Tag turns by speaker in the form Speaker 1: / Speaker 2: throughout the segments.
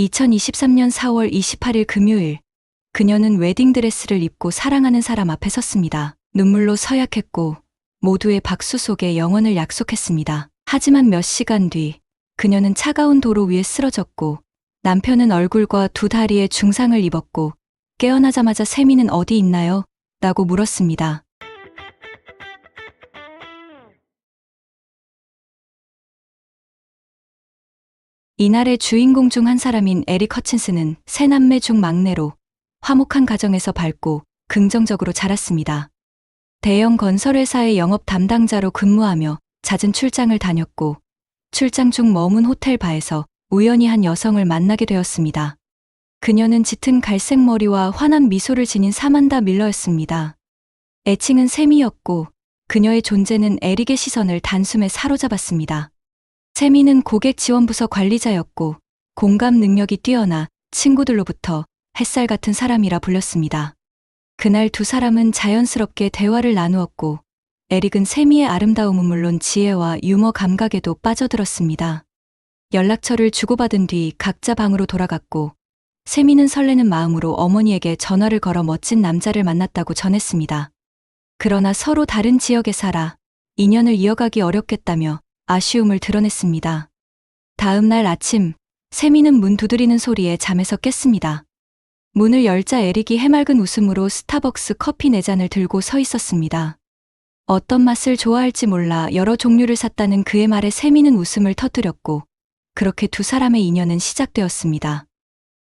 Speaker 1: 2023년 4월 28일 금요일, 그녀는 웨딩드레스를 입고 사랑하는 사람 앞에 섰습니다. 눈물로 서약했고 모두의 박수 속에 영원을 약속했습니다. 하지만 몇 시간 뒤 그녀는 차가운 도로 위에 쓰러졌고 남편은 얼굴과 두 다리에 중상을 입었고 깨어나자마자 세미는 어디 있나요? 라고 물었습니다. 이날의 주인공 중 한 사람인 에릭 허친스는 세 남매 중 막내로 화목한 가정에서 밝고 긍정적으로 자랐습니다. 대형 건설회사의 영업 담당자로 근무하며 잦은 출장을 다녔고 출장 중 머문 호텔 바에서 우연히 한 여성을 만나게 되었습니다. 그녀는 짙은 갈색 머리와 환한 미소를 지닌 사만다 밀러였습니다. 애칭은 세미였고 그녀의 존재는 에릭의 시선을 단숨에 사로잡았습니다. 세미는 고객 지원부서 관리자였고 공감 능력이 뛰어나 친구들로부터 햇살 같은 사람이라 불렸습니다. 그날 두 사람은 자연스럽게 대화를 나누었고 에릭은 세미의 아름다움은 물론 지혜와 유머 감각에도 빠져들었습니다. 연락처를 주고받은 뒤 각자 방으로 돌아갔고 세미는 설레는 마음으로 어머니에게 전화를 걸어 멋진 남자를 만났다고 전했습니다. 그러나 서로 다른 지역에 살아 인연을 이어가기 어렵겠다며 아쉬움을 드러냈습니다. 다음 날 아침, 세미는 문 두드리는 소리에 잠에서 깼습니다. 문을 열자 에릭이 해맑은 웃음으로 스타벅스 커피 4잔을 들고 서 있었습니다. 어떤 맛을 좋아할지 몰라 여러 종류를 샀다는 그의 말에 세미는 웃음을 터뜨렸고 그렇게 두 사람의 인연은 시작되었습니다.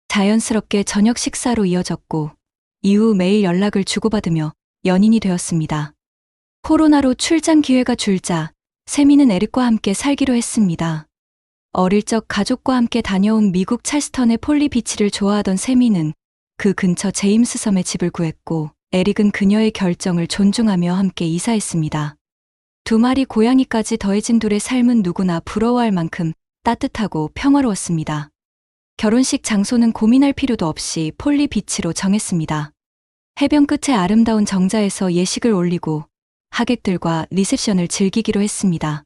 Speaker 1: 자연스럽게 저녁 식사로 이어졌고 이후 매일 연락을 주고받으며 연인이 되었습니다. 코로나로 출장 기회가 줄자 세미는 에릭과 함께 살기로 했습니다. 어릴 적 가족과 함께 다녀온 미국 찰스턴의 폴리 비치를 좋아하던 세미는 그 근처 제임스 섬에 집을 구했고 에릭은 그녀의 결정을 존중하며 함께 이사했습니다. 두 마리 고양이까지 더해진 둘의 삶은 누구나 부러워할 만큼 따뜻하고 평화로웠습니다. 결혼식 장소는 고민할 필요도 없이 폴리 비치로 정했습니다. 해변 끝의 아름다운 정자에서 예식을 올리고 하객들과 리셉션을 즐기기로 했습니다.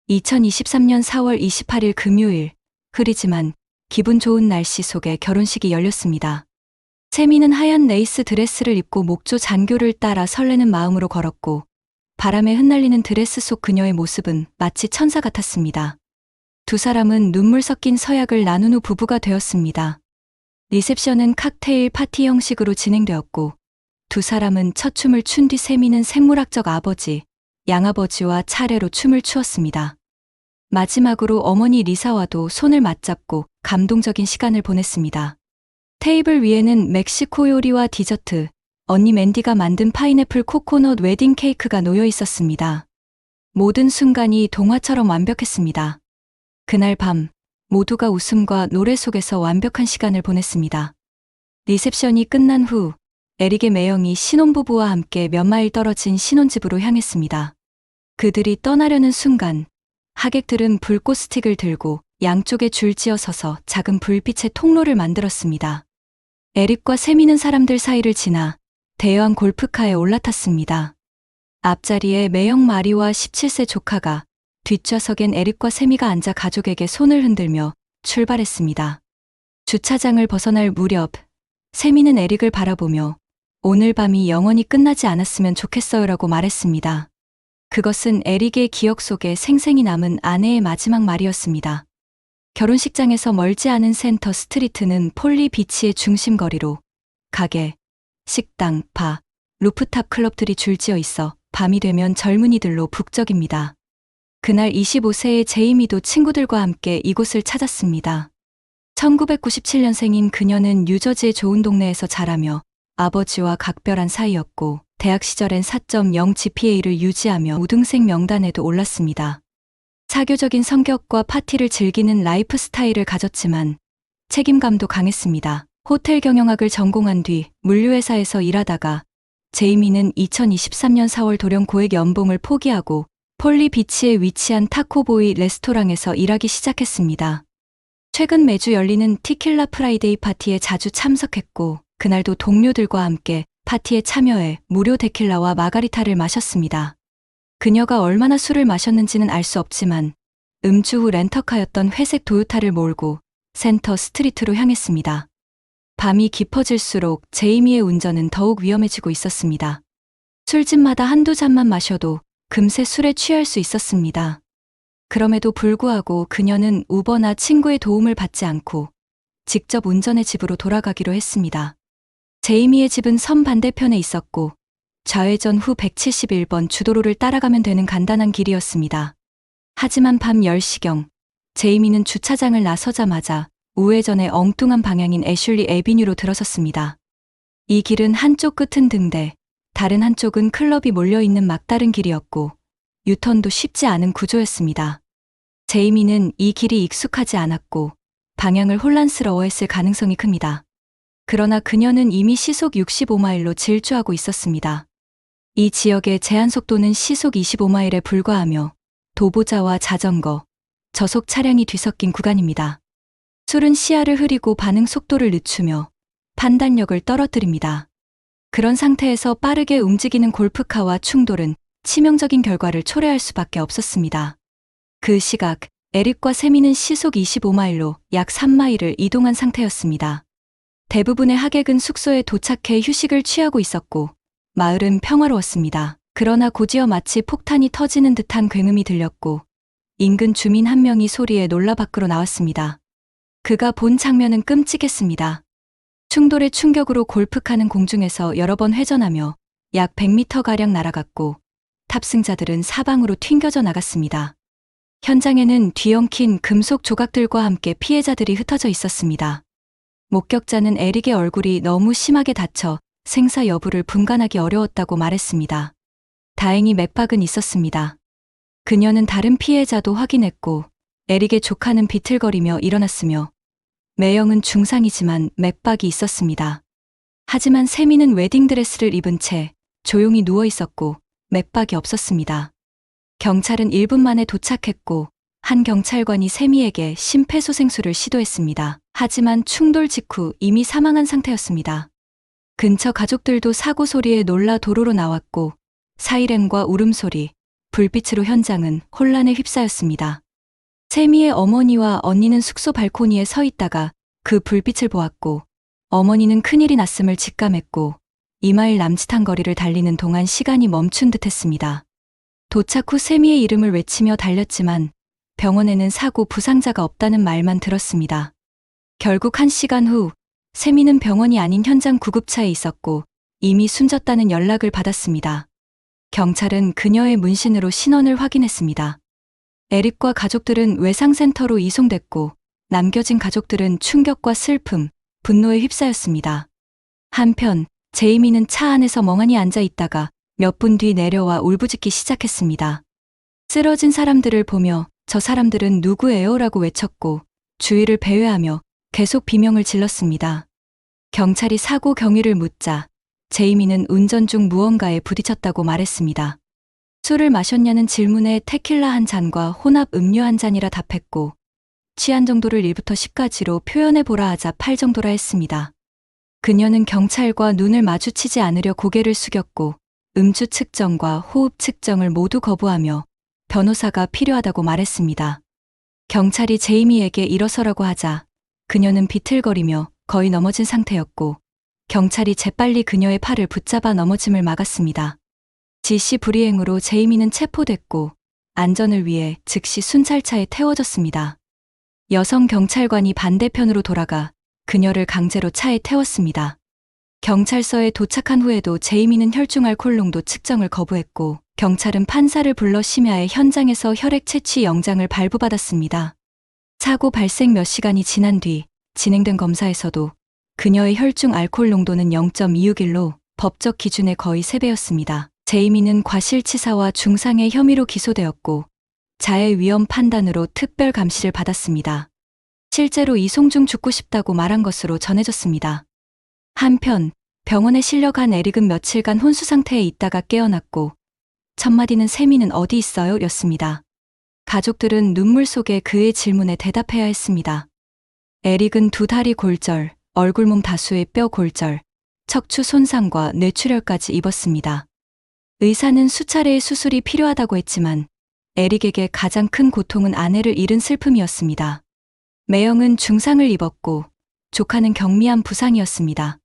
Speaker 1: 2023년 4월 28일 금요일, 흐리지만 기분 좋은 날씨 속에 결혼식이 열렸습니다. 세미는 하얀 레이스 드레스를 입고 목조 잔교를 따라 설레는 마음으로 걸었고 바람에 흩날리는 드레스 속 그녀의 모습은 마치 천사 같았습니다. 두 사람은 눈물 섞인 서약을 나눈 후 부부가 되었습니다. 리셉션은 칵테일 파티 형식으로 진행되었고 두 사람은 첫 춤을 춘 뒤 세미는 생물학적 아버지, 양아버지와 차례로 춤을 추었습니다. 마지막으로 어머니 리사와도 손을 맞잡고 감동적인 시간을 보냈습니다. 테이블 위에는 멕시코 요리와 디저트, 언니 맨디가 만든 파인애플 코코넛 웨딩 케이크가 놓여 있었습니다. 모든 순간이 동화처럼 완벽했습니다. 그날 밤, 모두가 웃음과 노래 속에서 완벽한 시간을 보냈습니다. 리셉션이 끝난 후, 에릭의 매형이 신혼부부와 함께 몇 마일 떨어진 신혼집으로 향했습니다. 그들이 떠나려는 순간, 하객들은 불꽃 스틱을 들고 양쪽에 줄지어 서서 작은 불빛의 통로를 만들었습니다. 에릭과 세미는 사람들 사이를 지나 대여한 골프카에 올라탔습니다. 앞자리에 매형 마리와 17세 조카가, 뒷좌석엔 에릭과 세미가 앉아 가족에게 손을 흔들며 출발했습니다. 주차장을 벗어날 무렵, 세미는 에릭을 바라보며 오늘 밤이 영원히 끝나지 않았으면 좋겠어요라고 말했습니다. 그것은 에릭의 기억 속에 생생히 남은 아내의 마지막 말이었습니다. 결혼식장에서 멀지 않은 센터 스트리트는 폴리 비치의 중심거리로 가게, 식당, 바, 루프탑 클럽들이 줄지어 있어 밤이 되면 젊은이들로 북적입니다. 그날 25세의 제이미도 친구들과 함께 이곳을 찾았습니다. 1997년생인 그녀는 뉴저지의 좋은 동네에서 자라며 아버지와 각별한 사이였고 대학 시절엔 4.0 GPA를 유지하며 우등생 명단에도 올랐습니다. 사교적인 성격과 파티를 즐기는 라이프 스타일을 가졌지만 책임감도 강했습니다. 호텔 경영학을 전공한 뒤 물류회사에서 일하다가 제이미는 2023년 4월 돌연 고액 연봉을 포기하고 폴리 비치에 위치한 타코보이 레스토랑에서 일하기 시작했습니다. 최근 매주 열리는 티킬라 프라이데이 파티에 자주 참석했고 그날도 동료들과 함께 파티에 참여해 무료 데킬라와 마가리타를 마셨습니다. 그녀가 얼마나 술을 마셨는지는 알 수 없지만 음주 후 렌터카였던 회색 도요타를 몰고 센터 스트리트로 향했습니다. 밤이 깊어질수록 제이미의 운전은 더욱 위험해지고 있었습니다. 술집마다 한두 잔만 마셔도 금세 술에 취할 수 있었습니다. 그럼에도 불구하고 그녀는 우버나 친구의 도움을 받지 않고 직접 운전해 집으로 돌아가기로 했습니다. 제이미의 집은 섬 반대편에 있었고 좌회전 후 171번 주도로를 따라가면 되는 간단한 길이었습니다. 하지만 밤 10시경 제이미는 주차장을 나서자마자 우회전에 엉뚱한 방향인 애슐리 애비뉴로 들어섰습니다. 이 길은 한쪽 끝은 등대, 다른 한쪽은 클럽이 몰려있는 막다른 길이었고 유턴도 쉽지 않은 구조였습니다. 제이미는 이 길이 익숙하지 않았고 방향을 혼란스러워했을 가능성이 큽니다. 그러나 그녀는 이미 시속 65마일로 질주하고 있었습니다. 이 지역의 제한 속도는 시속 25마일에 불과하며 도보자와 자전거, 저속 차량이 뒤섞인 구간입니다. 술은 시야를 흐리고 반응 속도를 늦추며 판단력을 떨어뜨립니다. 그런 상태에서 빠르게 움직이는 골프카와 충돌은 치명적인 결과를 초래할 수밖에 없었습니다. 그 시각 에릭과 세미는 시속 25마일로 약 3마일을 이동한 상태였습니다. 대부분의 하객은 숙소에 도착해 휴식을 취하고 있었고 마을은 평화로웠습니다. 그러나 곧이어 마치 폭탄이 터지는 듯한 굉음이 들렸고 인근 주민 한 명이 소리에 놀라 밖으로 나왔습니다. 그가 본 장면은 끔찍했습니다. 충돌의 충격으로 골프카는 공중에서 여러 번 회전하며 약 100m가량 날아갔고 탑승자들은 사방으로 튕겨져 나갔습니다. 현장에는 뒤엉킨 금속 조각들과 함께 피해자들이 흩어져 있었습니다. 목격자는 에릭의 얼굴이 너무 심하게 다쳐 생사 여부를 분간하기 어려웠다고 말했습니다. 다행히 맥박은 있었습니다. 그녀는 다른 피해자도 확인했고 에릭의 조카는 비틀거리며 일어났으며 매형은 중상이지만 맥박이 있었습니다. 하지만 세미는 웨딩드레스를 입은 채 조용히 누워 있었고 맥박이 없었습니다. 경찰은 1분 만에 도착했고 한 경찰관이 세미에게 심폐소생술을 시도했습니다. 하지만 충돌 직후 이미 사망한 상태였습니다. 근처 가족들도 사고 소리에 놀라 도로로 나왔고 사이렌과 울음소리, 불빛으로 현장은 혼란에 휩싸였습니다. 세미의 어머니와 언니는 숙소 발코니에 서 있다가 그 불빛을 보았고 어머니는 큰일이 났음을 직감했고 2마일 남짓한 거리를 달리는 동안 시간이 멈춘 듯했습니다. 도착 후 세미의 이름을 외치며 달렸지만 병원에는 사고 부상자가 없다는 말만 들었습니다. 결국 1시간 후 세미는 병원이 아닌 현장 구급차에 있었고 이미 숨졌다는 연락을 받았습니다. 경찰은 그녀의 문신으로 신원을 확인했습니다. 에릭과 가족들은 외상센터로 이송됐고 남겨진 가족들은 충격과 슬픔, 분노에 휩싸였습니다. 한편 제이미는 차 안에서 멍하니 앉아 있다가 몇 분 뒤 내려와 울부짖기 시작했습니다. 쓰러진 사람들을 보며 저 사람들은 누구예요? 라고 외쳤고 주위를 배회하며 계속 비명을 질렀습니다. 경찰이 사고 경위를 묻자 제이미는 운전 중 무언가에 부딪혔다고 말했습니다. 술을 마셨냐는 질문에 테킬라 한 잔과 혼합 음료 한 잔이라 답했고 취한 정도를 1부터 10까지로 표현해보라 하자 8 정도라 했습니다. 그녀는 경찰과 눈을 마주치지 않으려 고개를 숙였고 음주 측정과 호흡 측정을 모두 거부하며 변호사가 필요하다고 말했습니다. 경찰이 제이미에게 일어서라고 하자 그녀는 비틀거리며 거의 넘어진 상태였고 경찰이 재빨리 그녀의 팔을 붙잡아 넘어짐을 막았습니다. 지시 불이행으로 제이미는 체포됐고 안전을 위해 즉시 순찰차에 태워졌습니다. 여성 경찰관이 반대편으로 돌아가 그녀를 강제로 차에 태웠습니다. 경찰서에 도착한 후에도 제이미는 혈중 알코올 농도 측정을 거부했고 경찰은 판사를 불러 심야에 현장에서 혈액 채취 영장을 발부받았습니다. 사고 발생 몇 시간이 지난 뒤 진행된 검사에서도 그녀의 혈중 알코올 농도는 0.261로 법적 기준의 거의 3배였습니다. 제이미는 과실치사와 중상의 혐의로 기소되었고 자해 위험 판단으로 특별 감시를 받았습니다. 실제로 이송 중 죽고 싶다고 말한 것으로 전해졌습니다. 한편 병원에 실려간 에릭은 며칠간 혼수 상태에 있다가 깨어났고 첫 마디는 세미는 어디 있어요? 였습니다. 가족들은 눈물 속에 그의 질문에 대답해야 했습니다. 에릭은 두 다리 골절, 얼굴 몸 다수의 뼈 골절, 척추 손상과 뇌출혈까지 입었습니다. 의사는 수차례의 수술이 필요하다고 했지만 에릭에게 가장 큰 고통은 아내를 잃은 슬픔이었습니다. 매형은 중상을 입었고 조카는 경미한 부상이었습니다.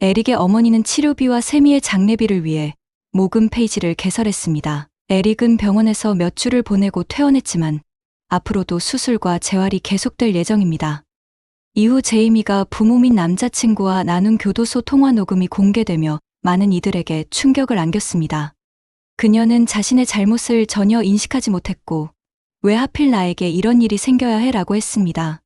Speaker 1: 에릭의 어머니는 치료비와 세미의 장례비를 위해 모금 페이지를 개설했습니다. 에릭은 병원에서 몇 주를 보내고 퇴원했지만 앞으로도 수술과 재활이 계속될 예정입니다. 이후 제이미가 부모 및 남자친구와 나눈 교도소 통화 녹음이 공개되며 많은 이들에게 충격을 안겼습니다. 그녀는 자신의 잘못을 전혀 인식하지 못했고 왜 하필 나에게 이런 일이 생겨야 해? 라고 했습니다.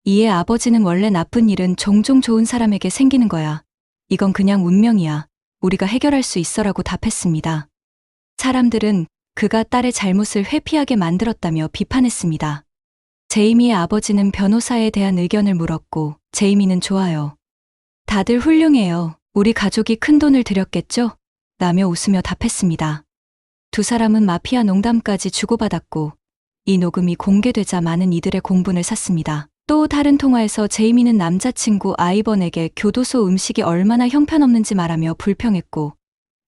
Speaker 1: 이에 아버지는 원래 나쁜 일은 종종 좋은 사람에게 생기는 거야. 이건 그냥 운명이야. 우리가 해결할 수 있어 라고 답했습니다. 사람들은 그가 딸의 잘못을 회피하게 만들었다며 비판했습니다. 제이미의 아버지는 변호사에 대한 의견을 물었고 제이미는 좋아요. 다들 훌륭해요. 우리 가족이 큰 돈을 들였겠죠? 라며 웃으며 답했습니다. 두 사람은 마피아 농담까지 주고받았고 이 녹음이 공개되자 많은 이들의 공분을 샀습니다. 또 다른 통화에서 제이미는 남자친구 아이번에게 교도소 음식이 얼마나 형편없는지 말하며 불평했고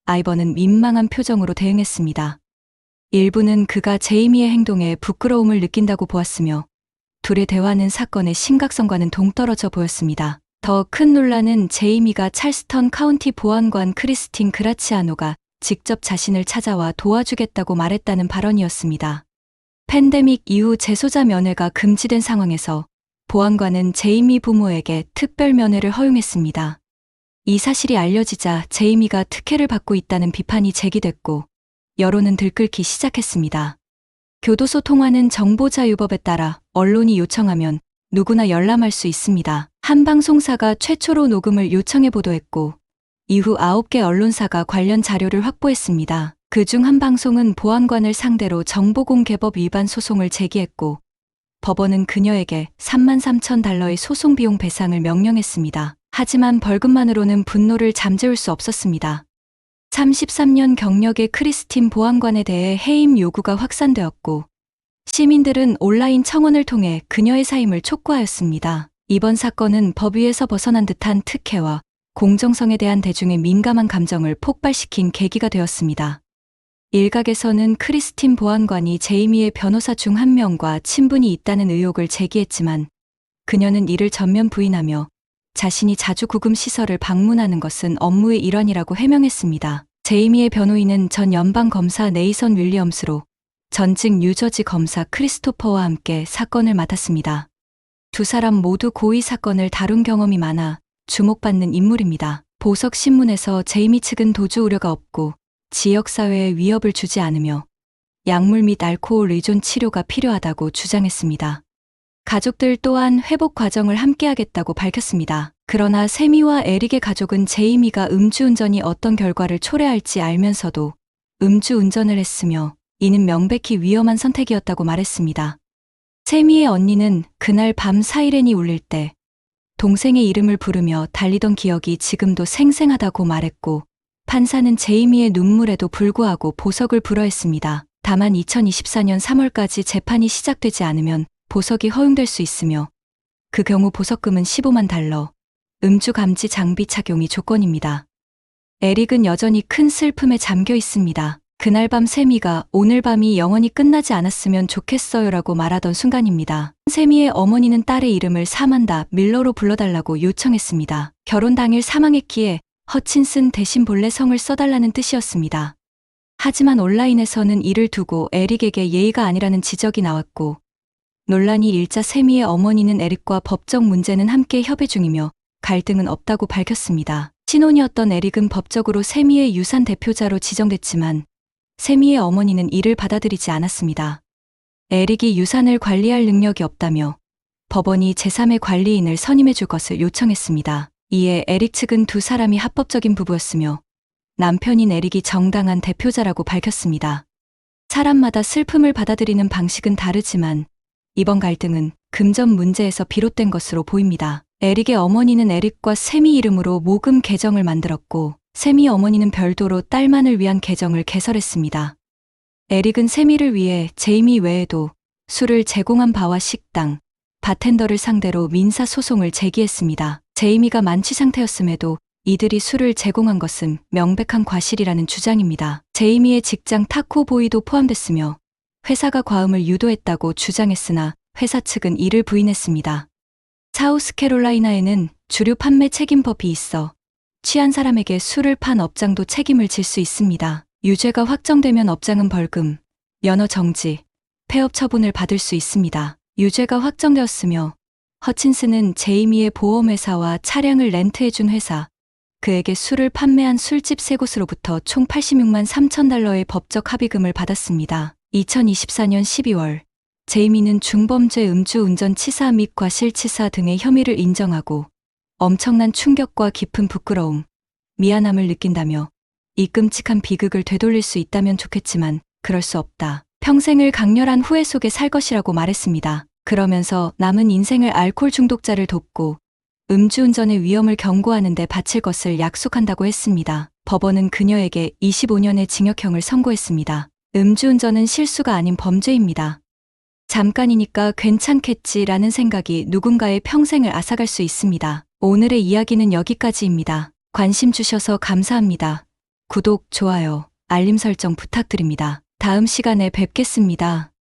Speaker 1: 아이번은 민망한 표정으로 대응했습니다. 일부는 그가 제이미의 행동에 부끄러움을 느낀다고 보았으며 둘의 대화는 사건의 심각성과는 동떨어져 보였습니다. 더 큰 논란은 제이미가 찰스턴 카운티 보안관 크리스틴 그라치아노가 직접 자신을 찾아와 도와주겠다고 말했다는 발언이었습니다. 팬데믹 이후 재소자 면회가 금지된 상황에서 보안관은 제이미 부모에게 특별 면회를 허용했습니다. 이 사실이 알려지자 제이미가 특혜를 받고 있다는 비판이 제기됐고 여론은 들끓기 시작했습니다. 교도소 통화는 정보자유법에 따라 언론이 요청하면 누구나 열람할 수 있습니다. 한 방송사가 최초로 녹음을 요청해 보도했고 이후 9개 언론사가 관련 자료를 확보했습니다. 그중 한 방송은 보안관을 상대로 정보공개법 위반 소송을 제기했고 법원은 그녀에게 33,000달러의 소송 비용 배상을 명령했습니다. 하지만 벌금만으로는 분노를 잠재울 수 없었습니다. 33년 경력의 크리스틴 보안관에 대해 해임 요구가 확산되었고 시민들은 온라인 청원을 통해 그녀의 사임을 촉구하였습니다. 이번 사건은 법 위에서 벗어난 듯한 특혜와 공정성에 대한 대중의 민감한 감정을 폭발시킨 계기가 되었습니다. 일각에서는 크리스틴 보안관이 제이미의 변호사 중 한 명과 친분이 있다는 의혹을 제기했지만 그녀는 이를 전면 부인하며 자신이 자주 구금 시설을 방문하는 것은 업무의 일환이라고 해명했습니다. 제이미의 변호인은 전 연방검사 네이선 윌리엄스로 전직 뉴저지 검사 크리스토퍼와 함께 사건을 맡았습니다. 두 사람 모두 고의 사건을 다룬 경험이 많아 주목받는 인물입니다. 보석 신문에서 제이미 측은 도주 우려가 없고 지역사회에 위협을 주지 않으며 약물 및 알코올 의존 치료가 필요하다고 주장했습니다. 가족들 또한 회복 과정을 함께하겠다고 밝혔습니다. 그러나 세미와 에릭의 가족은 제이미가 음주운전이 어떤 결과를 초래할지 알면서도 음주운전을 했으며 이는 명백히 위험한 선택이었다고 말했습니다. 세미의 언니는 그날 밤 사이렌이 울릴 때 동생의 이름을 부르며 달리던 기억이 지금도 생생하다고 말했고 판사는 제이미의 눈물에도 불구하고 보석을 불허했습니다. 다만 2024년 3월까지 재판이 시작되지 않으면 보석이 허용될 수 있으며 그 경우 보석금은 15만 달러, 음주 감지 장비 착용이 조건입니다. 에릭은 여전히 큰 슬픔에 잠겨 있습니다. 그날 밤 세미가 오늘 밤이 영원히 끝나지 않았으면 좋겠어요라고 말하던 순간입니다. 세미의 어머니는 딸의 이름을 사만다 밀러로 불러달라고 요청했습니다. 결혼 당일 사망했기에 허친슨 대신 본래 성을 써달라는 뜻이었습니다. 하지만 온라인에서는 이를 두고 에릭에게 예의가 아니라는 지적이 나왔고 논란이 일자 세미의 어머니는 에릭과 법적 문제는 함께 협의 중이며 갈등은 없다고 밝혔습니다. 신혼이었던 에릭은 법적으로 세미의 유산 대표자로 지정됐지만 세미의 어머니는 이를 받아들이지 않았습니다. 에릭이 유산을 관리할 능력이 없다며 법원이 제3의 관리인을 선임해 줄 것을 요청했습니다. 이에 에릭 측은 두 사람이 합법적인 부부였으며 남편인 에릭이 정당한 대표자라고 밝혔습니다. 사람마다 슬픔을 받아들이는 방식은 다르지만 이번 갈등은 금전 문제에서 비롯된 것으로 보입니다. 에릭의 어머니는 에릭과 세미 이름으로 모금 계정을 만들었고 세미 어머니는 별도로 딸만을 위한 계정을 개설했습니다. 에릭은 세미를 위해 제이미 외에도 술을 제공한 바와 식당, 바텐더를 상대로 민사소송을 제기했습니다. 제이미가 만취 상태였음에도 이들이 술을 제공한 것은 명백한 과실이라는 주장입니다. 제이미의 직장 타코보이도 포함됐으며 회사가 과음을 유도했다고 주장했으나 회사 측은 이를 부인했습니다. 사우스캐롤라이나에는 주류 판매 책임법이 있어 취한 사람에게 술을 판 업장도 책임을 질 수 있습니다. 유죄가 확정되면 업장은 벌금, 면허 정지, 폐업 처분을 받을 수 있습니다. 유죄가 확정되었으며 허친스는 제이미의 보험회사와 차량을 렌트해준 회사, 그에게 술을 판매한 술집 세 곳으로부터 총 86만 3천 달러의 법적 합의금을 받았습니다. 2024년 12월 제이미는 중범죄 음주운전 치사 및 과실치사 등의 혐의를 인정하고 엄청난 충격과 깊은 부끄러움, 미안함을 느낀다며 이 끔찍한 비극을 되돌릴 수 있다면 좋겠지만 그럴 수 없다. 평생을 강렬한 후회 속에 살 것이라고 말했습니다. 그러면서 남은 인생을 알코올 중독자를 돕고 음주운전의 위험을 경고하는 데 바칠 것을 약속한다고 했습니다. 법원은 그녀에게 25년의 징역형을 선고했습니다. 음주운전은 실수가 아닌 범죄입니다. 잠깐이니까 괜찮겠지라는 생각이 누군가의 평생을 앗아갈 수 있습니다. 오늘의 이야기는 여기까지입니다. 관심 주셔서 감사합니다. 구독, 좋아요, 알림 설정 부탁드립니다. 다음 시간에 뵙겠습니다.